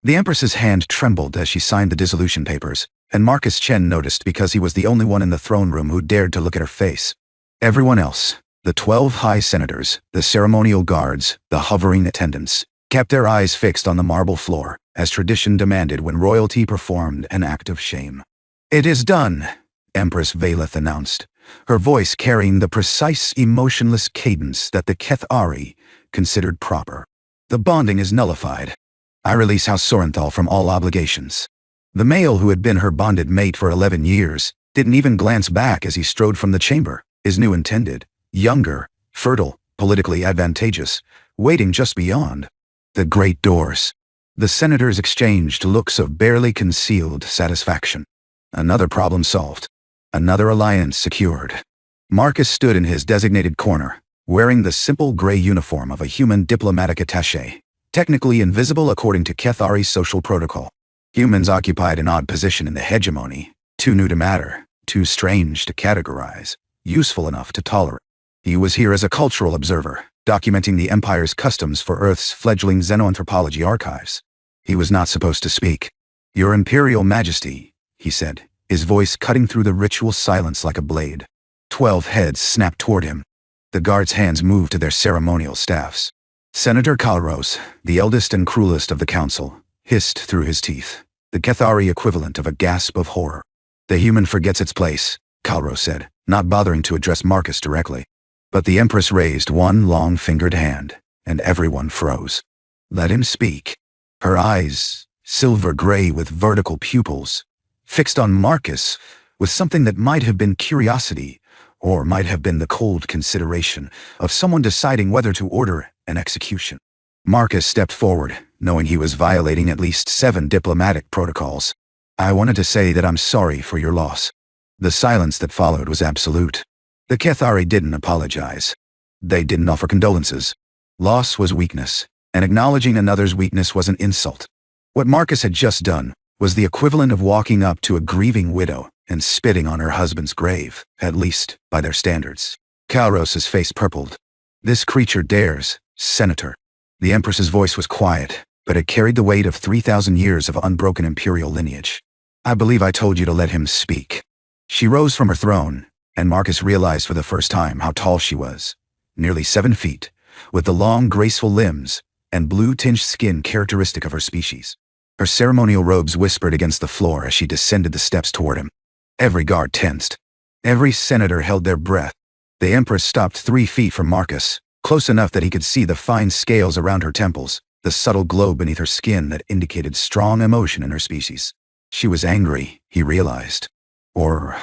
The Empress's hand trembled as she signed the dissolution papers, and Marcus Chen noticed because he was the only one in the throne room who dared to look at her face. Everyone else, the 12 high senators, the ceremonial guards, the hovering attendants, kept their eyes fixed on the marble floor, as tradition demanded when royalty performed an act of shame. "It is done," Empress Valeth announced, her voice carrying the precise, emotionless cadence that the Kethari considered proper. "The bonding is nullified. I release House Sorenthal from all obligations." The male who had been her bonded mate for 11 years didn't even glance back as he strode from the chamber, his new intended, younger, fertile, politically advantageous, waiting just beyond. The great doors. The senators exchanged looks of barely concealed satisfaction. Another problem solved. Another alliance secured. Marcus stood in his designated corner, wearing the simple gray uniform of a human diplomatic attaché, technically invisible according to Kethari's social protocol. Humans occupied an odd position in the hegemony, too new to matter, too strange to categorize, useful enough to tolerate. He was here as a cultural observer, documenting the Empire's customs for Earth's fledgling xenoanthropology archives. He was not supposed to speak. "Your Imperial Majesty," he said, his voice cutting through the ritual silence like a blade. 12 heads snapped toward him. The guards' hands moved to their ceremonial staffs. Senator Kalros, the eldest and cruelest of the council, hissed through his teeth, the Kethari equivalent of a gasp of horror. "The human forgets its place," Kalros said, not bothering to address Marcus directly. But the Empress raised one long-fingered hand, and everyone froze. "Let him speak." Her eyes, silver gray with vertical pupils, fixed on Marcus with something that might have been curiosity, or might have been the cold consideration of someone deciding whether to order an execution. Marcus stepped forward, knowing he was violating at least 7 diplomatic protocols. "I wanted to say that I'm sorry for your loss." The silence that followed was absolute. The Kethari didn't apologize. They didn't offer condolences. Loss was weakness, and acknowledging another's weakness was an insult. What Marcus had just done was the equivalent of walking up to a grieving widow and spitting on her husband's grave, at least by their standards. Kalros's face purpled. "This creature dares, Senator." The Empress's voice was quiet, but it carried the weight of 3,000 years of unbroken imperial lineage. "I believe I told you to let him speak." She rose from her throne, and Marcus realized for the first time how tall she was. Nearly 7 feet, with the long, graceful limbs and blue-tinged skin characteristic of her species. Her ceremonial robes whispered against the floor as she descended the steps toward him. Every guard tensed. Every senator held their breath. The Empress stopped 3 feet from Marcus, close enough that he could see the fine scales around her temples, the subtle glow beneath her skin that indicated strong emotion in her species. She was angry, he realized. Or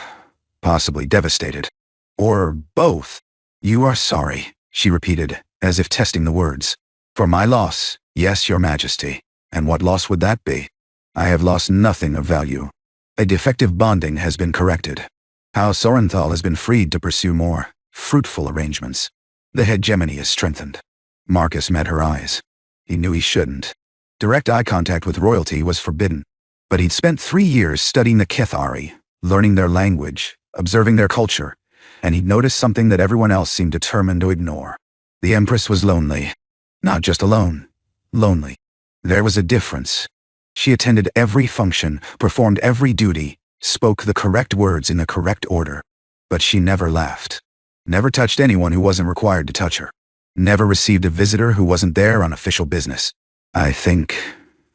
possibly devastated. Or both. "You are sorry," she repeated, as if testing the words. "For my loss, yes, Your Majesty. And what loss would that be? I have lost nothing of value. A defective bonding has been corrected. House Sorenthal has been freed to pursue more fruitful arrangements. The hegemony is strengthened." Marcus met her eyes. He knew he shouldn't. Direct eye contact with royalty was forbidden. But he'd spent 3 years studying the Kethari, learning their language, observing their culture, and he'd noticed something that everyone else seemed determined to ignore. The Empress was lonely. Not just alone. Lonely. There was a difference. She attended every function, performed every duty, spoke the correct words in the correct order. But she never laughed. Never touched anyone who wasn't required to touch her. Never received a visitor who wasn't there on official business. "I think,"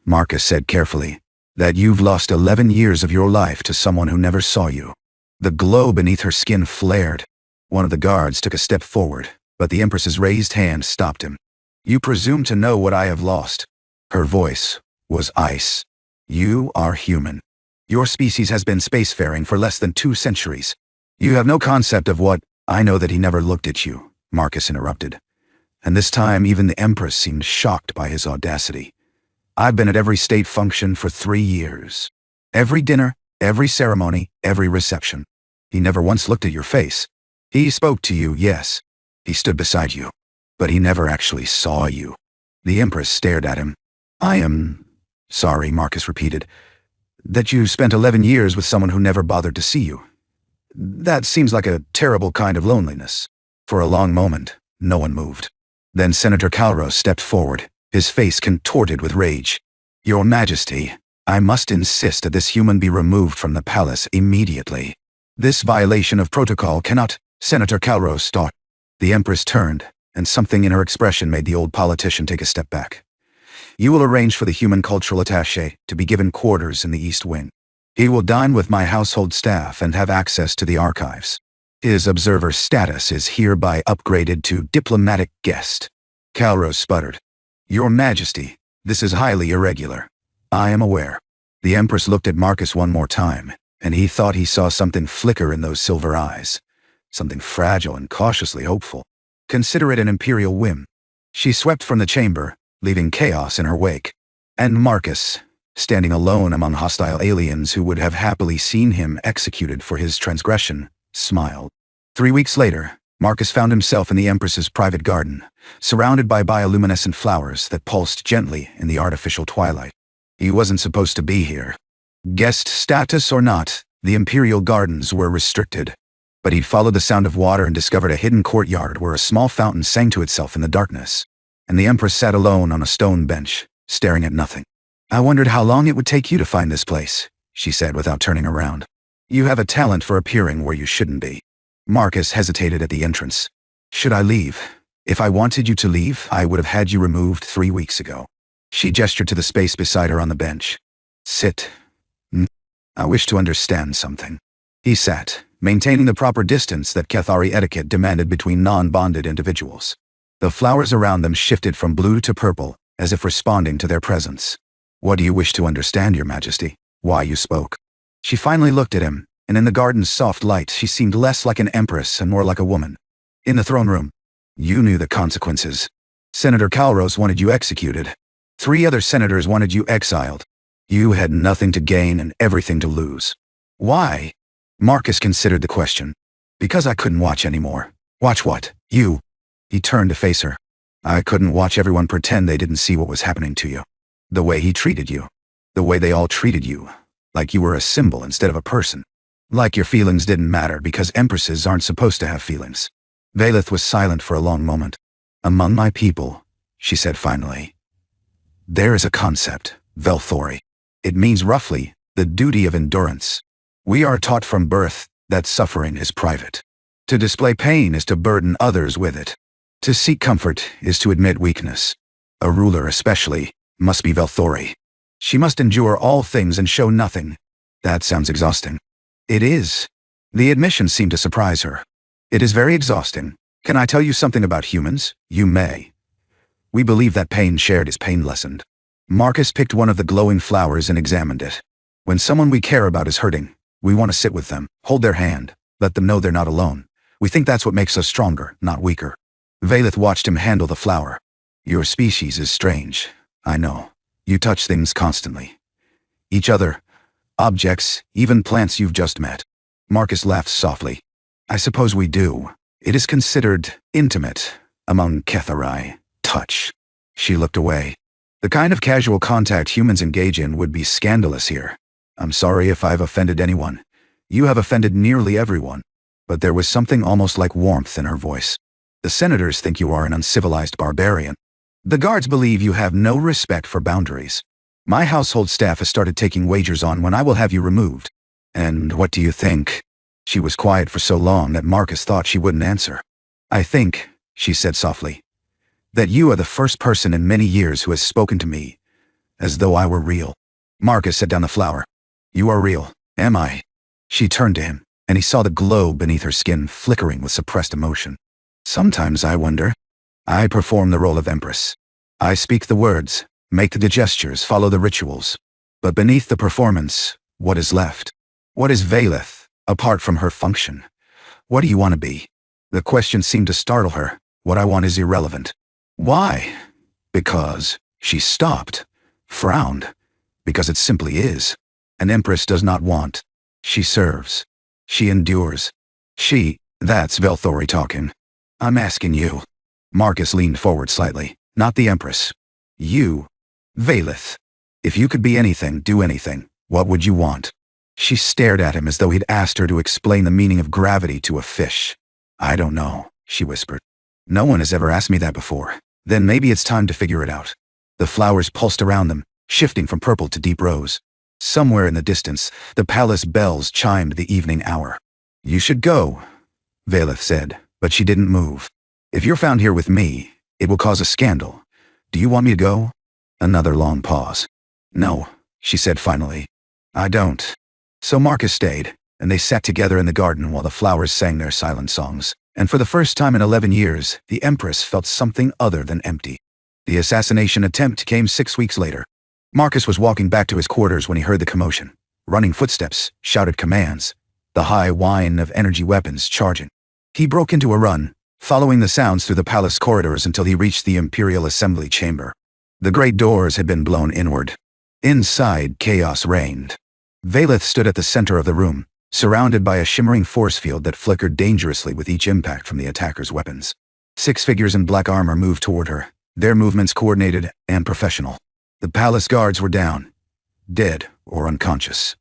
Marcus said carefully, "that you've lost 11 years of your life to someone who never saw you." The glow beneath her skin flared. One of the guards took a step forward, but the Empress's raised hand stopped him. "You presume to know what I have lost." Her voice was ice. "You are human. Your species has been spacefaring for less than 2 centuries. You have no concept of what—" "I know that he never looked at you," Marcus interrupted. And this time even the Empress seemed shocked by his audacity. "I've been at every state function for 3 years. Every dinner, every ceremony, every reception. He never once looked at your face. He spoke to you, yes. He stood beside you. But he never actually saw you." The Empress stared at him. "I am sorry," Marcus repeated, "that you spent 11 years with someone who never bothered to see you. That seems like a terrible kind of loneliness." For a long moment, no one moved. Then Senator Kalros stepped forward, his face contorted with rage. Your Majesty, I must insist that this human be removed from the palace immediately. This violation of protocol cannot, Senator Calrose thought. The Empress turned, and something in her expression made the old politician take a step back. You will arrange for the human cultural attaché to be given quarters in the East Wing. He will dine with my household staff and have access to the archives. His observer status is hereby upgraded to diplomatic guest. Calrose sputtered. Your Majesty, this is highly irregular. I am aware. The Empress looked at Marcus one more time, and he thought he saw something flicker in those silver eyes. Something fragile and cautiously hopeful. Consider it an imperial whim. She swept from the chamber, leaving chaos in her wake. And Marcus, standing alone among hostile aliens who would have happily seen him executed for his transgression, smiled. 3 weeks later, Marcus found himself in the Empress's private garden, surrounded by bioluminescent flowers that pulsed gently in the artificial twilight. He wasn't supposed to be here. Guest status or not, the Imperial Gardens were restricted. But he'd followed the sound of water and discovered a hidden courtyard where a small fountain sang to itself in the darkness. And the Empress sat alone on a stone bench, staring at nothing. I wondered how long it would take you to find this place, she said without turning around. You have a talent for appearing where you shouldn't be. Marcus hesitated at the entrance. Should I leave? If I wanted you to leave, I would have had you removed 3 weeks ago. She gestured to the space beside her on the bench. Sit. I wish to understand something. He sat, maintaining the proper distance that Cathari etiquette demanded between non-bonded individuals. The flowers around them shifted from blue to purple, as if responding to their presence. What do you wish to understand, Your Majesty? Why you spoke? She finally looked at him, and in the garden's soft light she seemed less like an empress and more like a woman. In the throne room. You knew the consequences. Senator Calrose wanted you executed. 3 other senators wanted you exiled. You had nothing to gain and everything to lose. Why? Marcus considered the question. Because I couldn't watch anymore. Watch what? You. He turned to face her. I couldn't watch everyone pretend they didn't see what was happening to you. The way he treated you. The way they all treated you. Like you were a symbol instead of a person. Like your feelings didn't matter because empresses aren't supposed to have feelings. Valeth was silent for a long moment. Among my people, she said finally, there is a concept, Velthori. It means roughly, the duty of endurance. We are taught from birth that suffering is private. To display pain is to burden others with it. To seek comfort is to admit weakness. A ruler especially must be Velthori. She must endure all things and show nothing. That sounds exhausting. It is. The admission seemed to surprise her. It is very exhausting. Can I tell you something about humans? You may. We believe that pain shared is pain lessened. Marcus picked one of the glowing flowers and examined it. When someone we care about is hurting, we want to sit with them, hold their hand, let them know they're not alone. We think that's what makes us stronger, not weaker. Valeth watched him handle the flower. Your species is strange. I know. You touch things constantly. Each other. Objects, even plants you've just met. Marcus laughed softly. I suppose we do. It is considered intimate among Cathari. Touch. She looked away. The kind of casual contact humans engage in would be scandalous here. I'm sorry if I've offended anyone. You have offended nearly everyone. But there was something almost like warmth in her voice. The senators think you are an uncivilized barbarian. The guards believe you have no respect for boundaries. My household staff has started taking wagers on when I will have you removed. And what do you think? She was quiet for so long that Marcus thought she wouldn't answer. I think, she said softly, that you are the first person in many years who has spoken to me, as though I were real. Marcus set down the flower. You are real, am I? She turned to him, and he saw the glow beneath her skin flickering with suppressed emotion. Sometimes I wonder. I perform the role of empress. I speak the words, make the gestures, follow the rituals. But beneath the performance, what is left? What is Valeth, apart from her function? What do you want to be? The question seemed to startle her. What I want is irrelevant. Why? Because she stopped, frowned. Because it simply is. An empress does not want. She serves. She endures. That's Velthori talking. I'm asking you. Marcus leaned forward slightly. Not the empress. You. Valeth. If you could be anything, do anything, what would you want? She stared at him as though he'd asked her to explain the meaning of gravity to a fish. I don't know, she whispered. No one has ever asked me that before. Then maybe it's time to figure it out. The flowers pulsed around them, shifting from purple to deep rose. Somewhere in the distance, the palace bells chimed the evening hour. "You should go," Valeth said, but she didn't move. "If you're found here with me, it will cause a scandal. Do you want me to go?" Another long pause. "No," she said finally. "I don't." So Marcus stayed, and they sat together in the garden while the flowers sang their silent songs. And for the first time in 11 years, the Empress felt something other than empty. The assassination attempt came 6 weeks later. Marcus was walking back to his quarters when he heard the commotion. Running footsteps, shouted commands, the high whine of energy weapons charging. He broke into a run, following the sounds through the palace corridors until he reached the Imperial Assembly Chamber. The great doors had been blown inward. Inside, chaos reigned. Valeth stood at the center of the room, surrounded by a shimmering force field that flickered dangerously with each impact from the attacker's weapons. 6 figures in black armor moved toward her, their movements coordinated and professional. The palace guards were down, dead or unconscious.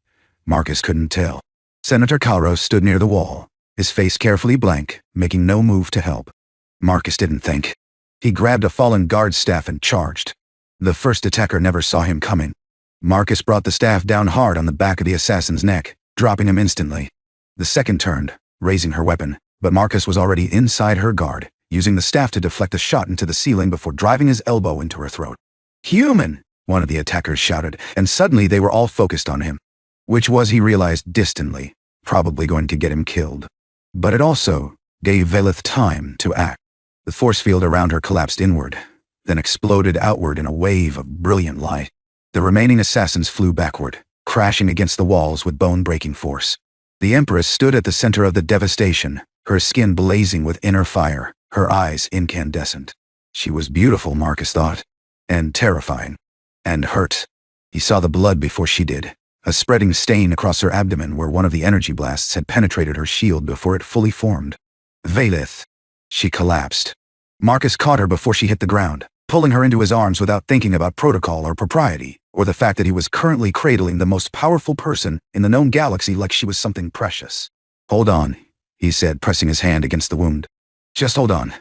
Marcus couldn't tell. Senator Calros stood near the wall, his face carefully blank, making no move to help. Marcus didn't think. He grabbed a fallen guard's staff and charged. The first attacker never saw him coming. Marcus brought the staff down hard on the back of the assassin's neck, dropping him instantly. The second turned, raising her weapon, but Marcus was already inside her guard, using the staff to deflect a shot into the ceiling before driving his elbow into her throat. "Human!" one of the attackers shouted, and suddenly they were all focused on him. Which was, he realized distantly, probably going to get him killed. But it also gave Valeth time to act. The force field around her collapsed inward, then exploded outward in a wave of brilliant light. The remaining assassins flew backward, crashing against the walls with bone-breaking force. The Empress stood at the center of the devastation, her skin blazing with inner fire, her eyes incandescent. She was beautiful, Marcus thought, and terrifying. And hurt. He saw the blood before she did, a spreading stain across her abdomen where one of the energy blasts had penetrated her shield before it fully formed. Valeth. She collapsed. Marcus caught her before she hit the ground, pulling her into his arms without thinking about protocol or propriety, or the fact that he was currently cradling the most powerful person in the known galaxy like she was something precious. "Hold on," he said, pressing his hand against the wound. "Just hold on.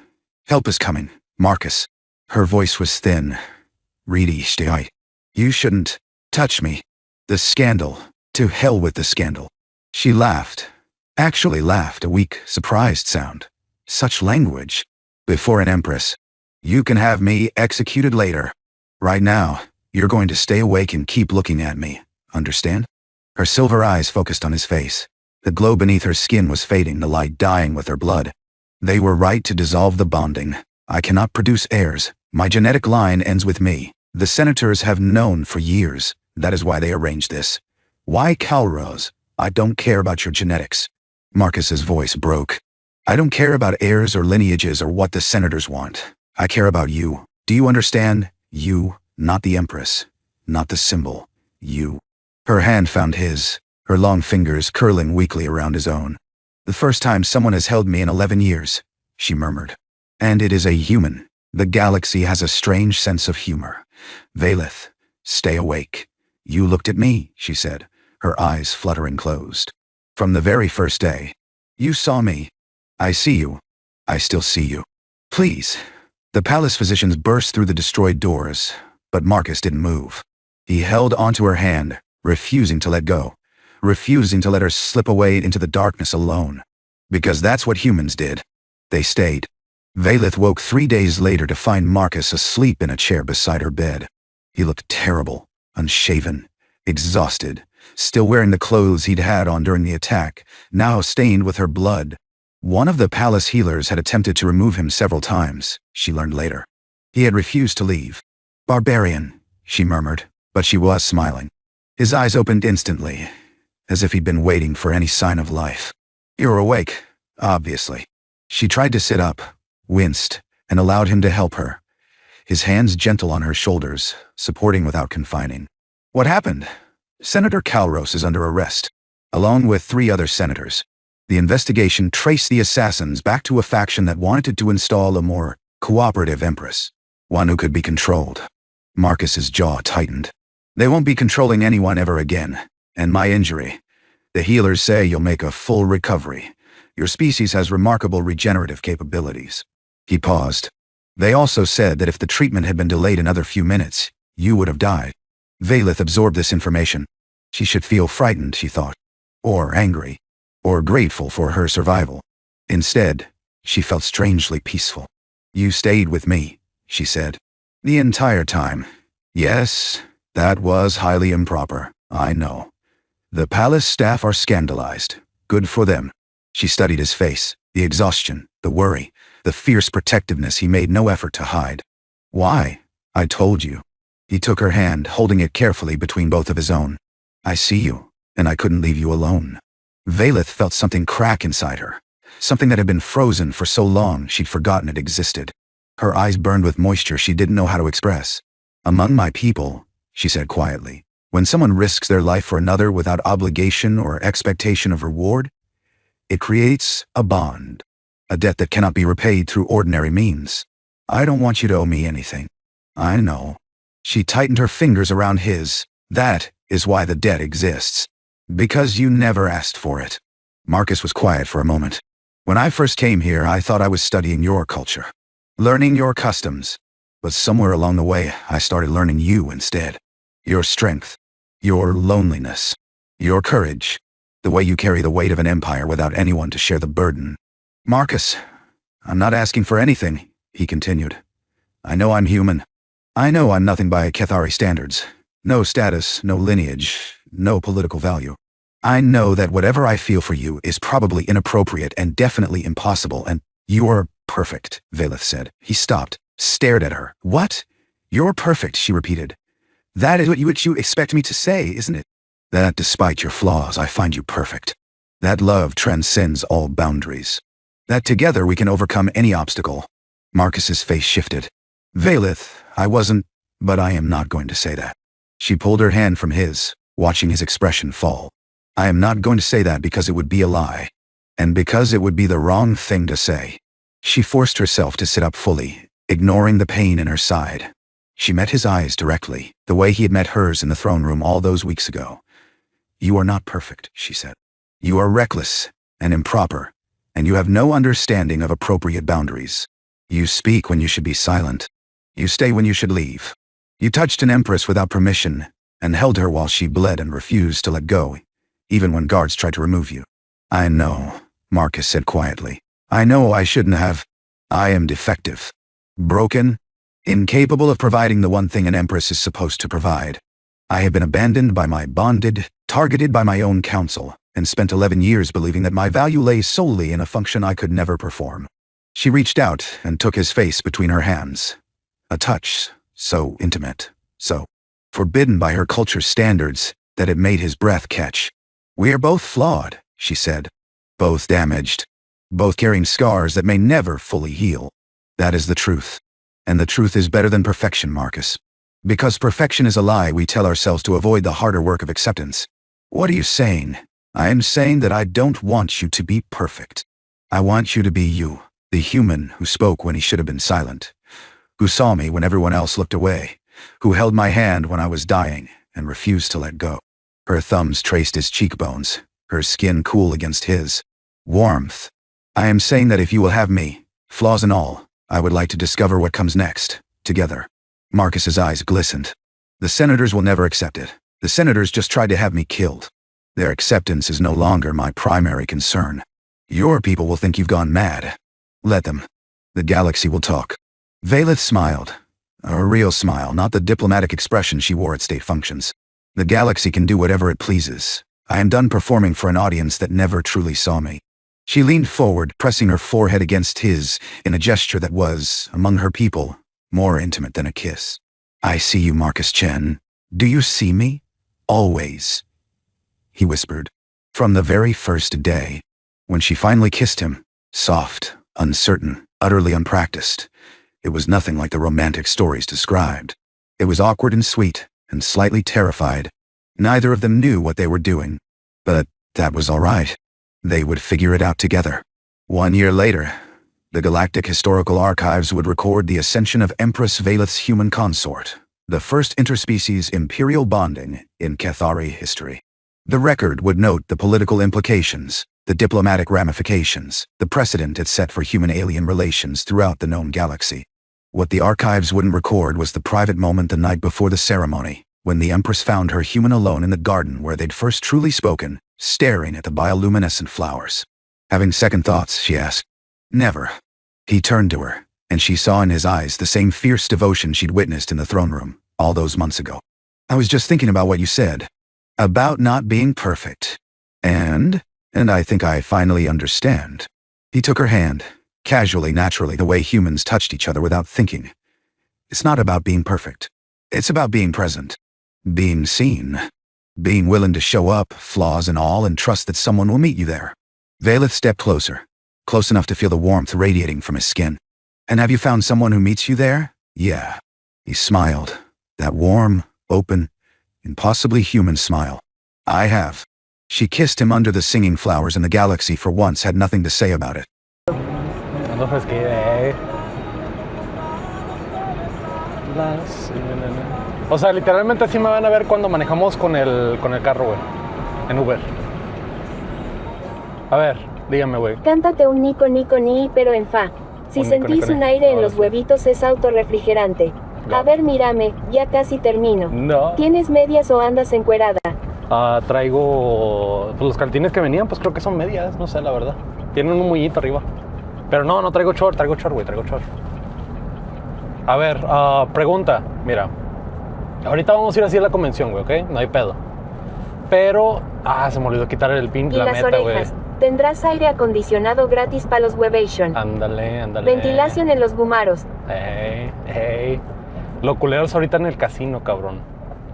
Help is coming, Marcus." Her voice was thin. "Reedy, SCI. You shouldn't touch me. The scandal. To hell with the scandal." She laughed. Actually laughed, a weak, surprised sound. Such language. Before an empress. "You can have me executed later. Right now, you're going to stay awake and keep looking at me. Understand?" Her silver eyes focused on his face. The glow beneath her skin was fading, the light dying with her blood. "They were right to dissolve the bonding. I cannot produce heirs. My genetic line ends with me. The senators have known for years. That is why they arranged this. Why Calros? I don't care about your genetics." Marcus's voice broke. "I don't care about heirs or lineages or what the senators want. I care about you. Do you understand? You, not the Empress. Not the symbol. You." Her hand found his, her long fingers curling weakly around his own. "The first time someone has held me in 11 years, she murmured. "And it is a human. The galaxy has a strange sense of humor. Valeth, stay awake." "You looked at me," she said, her eyes fluttering closed. "From the very first day. You saw me. I see you. I still see you. Please." The palace physicians burst through the destroyed doors, but Marcus didn't move. He held onto her hand, refusing to let go, refusing to let her slip away into the darkness alone. Because that's what humans did. They stayed. Valeth woke 3 days later to find Marcus asleep in a chair beside her bed. He looked terrible, unshaven, exhausted, still wearing the clothes he'd had on during the attack, now stained with her blood. One of the palace healers had attempted to remove him several times, she learned later. He had refused to leave. "Barbarian," she murmured, but she was smiling. His eyes opened instantly, as if he'd been waiting for any sign of life. "You're awake, obviously." She tried to sit up, winced, and allowed him to help her. His hands gentle on her shoulders, supporting without confining. "What happened?" "Senator Calros is under arrest, along with 3 other senators. The investigation traced the assassins back to a faction that wanted to install a more cooperative empress, one who could be controlled." Marcus's jaw tightened. "They won't be controlling anyone ever again. And my injury. The healers say you'll make a full recovery. Your species has remarkable regenerative capabilities." He paused. "They also said that if the treatment had been delayed another few minutes, you would have died." Valeth absorbed this information. She should feel frightened, she thought. Or angry. Or grateful for her survival. Instead, she felt strangely peaceful. You stayed with me, she said. The entire time. Yes, that was highly improper, I know. The palace staff are scandalized. Good for them. She studied his face, the exhaustion, the worry, the fierce protectiveness he made no effort to hide. Why? I told you. He took her hand, holding it carefully between both of his own. I see you, and I couldn't leave you alone. Valeth felt something crack inside her. Something that had been frozen for so long she'd forgotten it existed. Her eyes burned with moisture she didn't know how to express. Among my people, she said quietly, when someone risks their life for another without obligation or expectation of reward, it creates a bond, a debt that cannot be repaid through ordinary means. I don't want you to owe me anything. I know. She tightened her fingers around his. That is why the debt exists. Because you never asked for it. Marcus was quiet for a moment. When I first came here, I thought I was studying your culture, learning your customs. But somewhere along the way, I started learning you instead. Your strength, your loneliness, your courage, the way you carry the weight of an empire without anyone to share the burden. Marcus, I'm not asking for anything, he continued. I know I'm human. I know I'm nothing by Cathari standards. No status, no lineage, no political value. I know that whatever I feel for you is probably inappropriate and definitely impossible, and you're perfect, Valeth said. He stopped, stared at her. What? You're perfect, she repeated. That is what you expect me to say, isn't it? That despite your flaws, I find you perfect. That love transcends all boundaries. That together we can overcome any obstacle. Marcus's face shifted. Valeth, I wasn't, but I am not going to say that. She pulled her hand from his, watching his expression fall. I am not going to say that because it would be a lie. And because it would be the wrong thing to say. She forced herself to sit up fully, ignoring the pain in her side. She met his eyes directly, the way he had met hers in the throne room all those weeks ago. You are not perfect, she said. You are reckless and improper, and you have no understanding of appropriate boundaries. You speak when you should be silent. You stay when you should leave. You touched an empress without permission, and held her while she bled and refused to let go, even when guards tried to remove you. I know, Marcus said quietly. I know I shouldn't have. I am defective. Broken. Incapable of providing the one thing an empress is supposed to provide. I have been abandoned by my bonded, targeted by my own council, and spent 11 years believing that my value lay solely in a function I could never perform. She reached out and took his face between her hands. A touch, so intimate, so forbidden by her culture's standards, that it made his breath catch. We are both flawed, she said. Both damaged. Both carrying scars that may never fully heal. That is the truth. And the truth is better than perfection, Marcus. Because perfection is a lie we tell ourselves to avoid the harder work of acceptance. What are you saying? I am saying that I don't want you to be perfect. I want you to be you, the human who spoke when he should have been silent, who saw me when everyone else looked away, who held my hand when I was dying and refused to let go. Her thumbs traced his cheekbones, her skin cool against his. Warmth. I am saying that if you will have me, flaws and all, I would like to discover what comes next, together. Marcus's eyes glistened. The senators will never accept it. The senators just tried to have me killed. Their acceptance is no longer my primary concern. Your people will think you've gone mad. Let them. The galaxy will talk. Valeth smiled. A real smile, not the diplomatic expression she wore at state functions. The galaxy can do whatever it pleases. I am done performing for an audience that never truly saw me. She leaned forward, pressing her forehead against his, in a gesture that was, among her people, more intimate than a kiss. I see you, Marcus Chen. Do you see me? Always. He whispered. From the very first day. When she finally kissed him, soft, uncertain, utterly unpracticed, it was nothing like the romantic stories described. It was awkward and sweet, and slightly terrified. Neither of them knew what they were doing. But that was all right. They would figure it out together. 1 year later, the Galactic Historical Archives would record the ascension of Empress Valeth's human consort, the first interspecies imperial bonding in Cathari history. The record would note the political implications, the diplomatic ramifications, the precedent it set for human-alien relations throughout the known galaxy. What the archives wouldn't record was the private moment the night before the ceremony, when the Empress found her human alone in the garden where they'd first truly spoken, staring at the bioluminescent flowers. Having second thoughts, she asked, "Never." He turned to her, and she saw in his eyes the same fierce devotion she'd witnessed in the throne room all those months ago. "I was just thinking about what you said. About not being perfect. And I think I finally understand." He took her hand, casually, naturally, the way humans touched each other without thinking. "It's not about being perfect. It's about being present. Being seen. Being willing to show up, flaws and all, and trust that someone will meet you there." Valeth stepped closer, close enough to feel the warmth radiating from his skin. "And have you found someone who meets you there?" "Yeah." He smiled, that warm, open, impossibly human smile. "I have." She kissed him under the singing flowers, and the galaxy for once had nothing to say about it. O sea, literalmente así me van a ver cuando manejamos con el carro, güey. En Uber. A ver, dígame, güey. Cántate un nico nico ni, pero en fa. Si sentís un aire en los huevitos es autorrefrigerante. A ver, mírame, ya casi termino. No. ¿Tienes medias o andas encuerada? Traigo pues, los calcetines que venían, pues creo que son medias, no sé, la verdad. Tienen un muñito arriba. Pero no traigo short, güey, traigo short. A ver, pregunta, mira. Ahorita vamos a ir así a la convención, güey, ¿ok? No hay pedo. Pero, se me olvidó quitar el pin, Y la las meta, güey. orejas. Tendrás aire acondicionado gratis para los Webation. Ándale. Ventilación en los gumaros. Ey. Lo culero es ahorita en el casino, cabrón.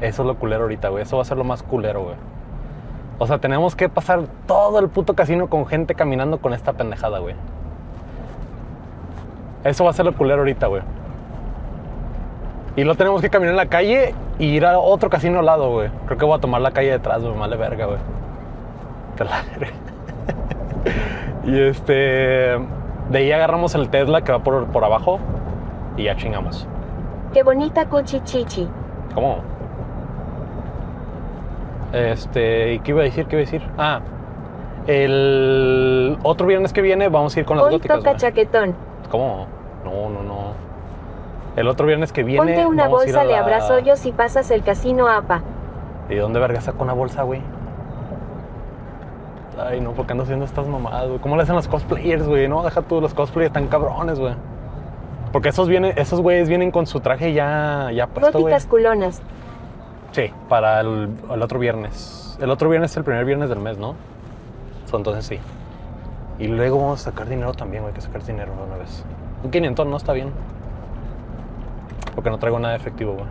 Eso es lo culero ahorita, güey. Eso va a ser lo más culero, güey. O sea, tenemos que pasar todo el puto casino con gente caminando con esta pendejada, güey. Eso va a ser lo culero ahorita, güey. Y luego tenemos que caminar en la calle y ir a otro casino al lado, güey. Creo que voy a tomar la calle detrás, güey. Vale verga, güey. Te la verga. Y de ahí agarramos el Tesla que va por abajo y ya chingamos. Qué bonita cuchichichi. ¿Cómo? ¿Y qué iba a decir? El otro viernes que viene vamos a ir con las Hoy góticas, toca güey. chaquetón. ¿Cómo? No. El otro viernes que viene Ponte una vamos a ir bolsa, a le abrazo yo si pasas el casino APA. ¿Y dónde verga saco una bolsa, güey? Ay, no, porque ando haciendo estas mamadas, güey. ¿Cómo le hacen los cosplayers, güey? No, deja tú, los cosplayers están cabrones, güey. Porque esos güeyes vienen con su traje ya puesto, güey. Góticas culonas. Sí, para el otro viernes. El otro viernes es el primer viernes del mes, ¿no? Entonces sí. Y luego vamos a sacar dinero también, güey. Hay que sacar dinero una vez. Un 500 no está bien. Porque no traigo nada de efectivo, güey.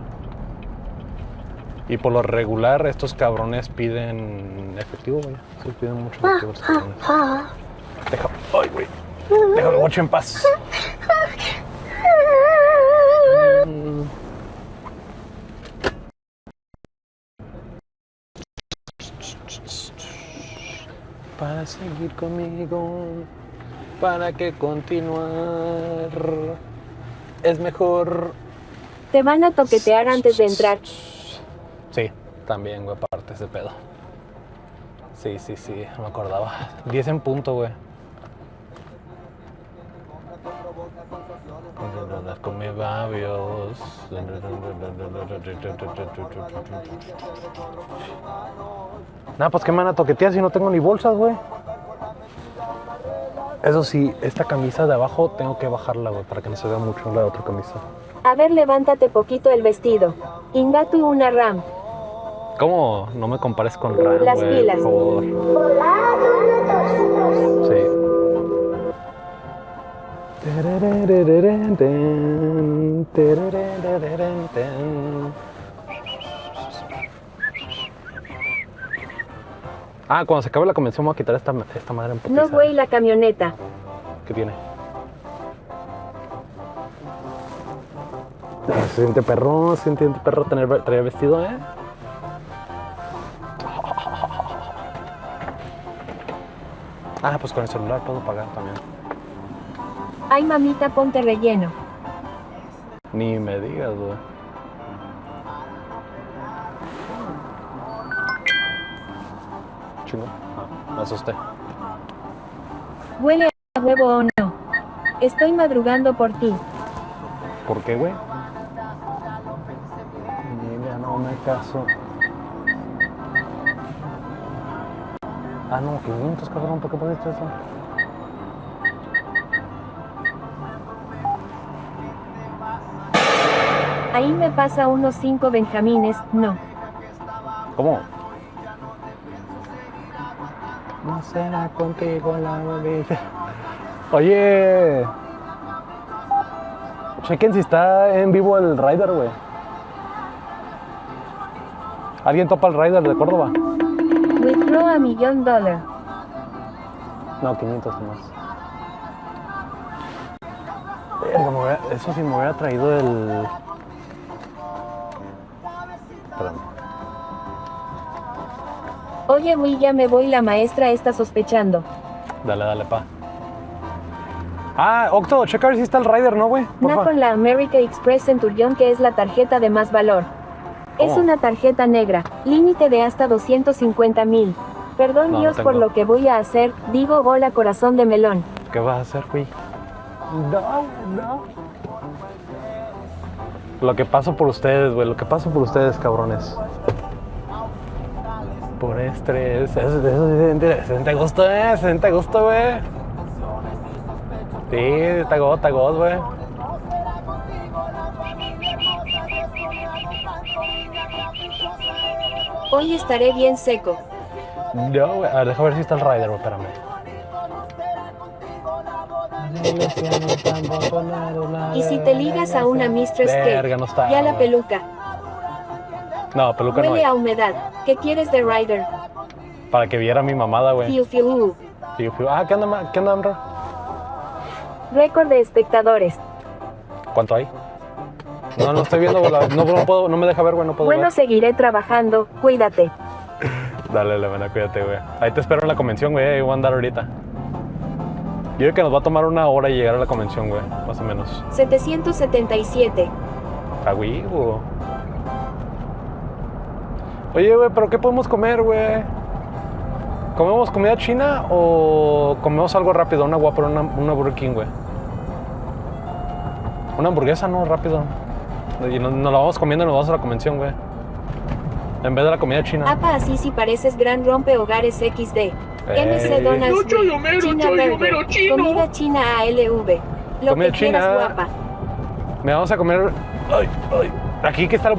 Y por lo regular, estos cabrones piden efectivo, güey. Sí, piden mucho efectivo estos cabrones. Ay, güey. Déjame mucho en paz. Para seguir conmigo, para que continuar es mejor. Te van a toquetear antes de entrar. Sí, también, güey, aparte ese pedo. Sí, no me acordaba. 10 en punto, güey. Con mis labios. Nah, pues que me van a toquetear si no tengo ni bolsas, güey. Eso sí, esta camisa de abajo tengo que bajarla, güey, para que no se vea mucho la otra camisa. A ver, levántate poquito el vestido. Ingatu una RAM. ¿Cómo? No me compares con Ram, Las güey, pilas. por favor. Sí. Cuando se acabe la convención voy a quitar esta madre en putiza. No, güey, la camioneta. ¿Qué tiene? Se siente perro traer vestido, ¿eh? Pues con el celular puedo pagar también. Ay, mamita, ponte relleno. Ni me digas, güey. Chingo. Me asusté. ¿Huele a huevo o no? Estoy madrugando por ti. ¿Por qué, güey? Ya no me caso. Ah, no, 500, cabrón, ¿por qué pusiste eso? Ahí me pasa unos 5 benjamines, no. ¿Cómo? No será contigo la bebida. Oye. Chequen si está en vivo el rider, güey. ¿Alguien topa el rider de Córdoba? Withdraw $1,000,000. No, 500 más. Eso sí me hubiera traído el... Perdón. Oye, güey, ya me voy, la maestra está sospechando. Dale, pa. Ah, Octo, checa a ver si está el rider, ¿no, güey? No con la America Express Centurion, que es la tarjeta de más valor. Es ¿Cómo? una tarjeta negra, límite de hasta 250,000. Perdón No, Dios no por tengo. lo que voy a hacer, digo hola corazón de melón. ¿Qué vas a hacer, güey? No. Lo que paso por ustedes, güey, lo que paso por ustedes, cabrones. Por estrés, eso se siente gusto, se siente gusto, güey. Sí, está goz, güey. Hoy estaré bien seco. No, güey, a ver, deja ver si está el rider, güey, espérame. Y si te ligas a una Mistress Verga, K, no está, ya la güey. peluca. No, peluca no Huele hay. a humedad. ¿Qué quieres de Rider? Para que viera mi mamada, güey. Fiu, fiu. Ah, ¿qué onda, Amra? Récord de espectadores. ¿Cuánto hay? No estoy viendo, güey, no puedo, no me deja ver, güey, no puedo Bueno, ver. seguiré trabajando. Cuídate. Dale, Levena, cuídate, güey. Ahí te espero en la convención, güey, ahí voy a andar ahorita. Yo creo que nos va a tomar 1 hora llegar a la convención, güey, más o menos. 777. Ah, güey, güey. Oye, güey, ¿pero qué podemos comer, güey? ¿Comemos comida china o comemos algo rápido? Una Whopper, una Burger King, güey. Una hamburguesa, no, rápido. Y nos la vamos comiendo y nos vamos a la convención, güey. En vez de la comida china. Apa, así si pareces gran rompehogares XD. MC Donald's No, Choyomero, China Choyomero Burger. chino. Comida china ALV. Lo Comida que quieras, china. guapa. Me vamos a comer... Ay. Aquí que está el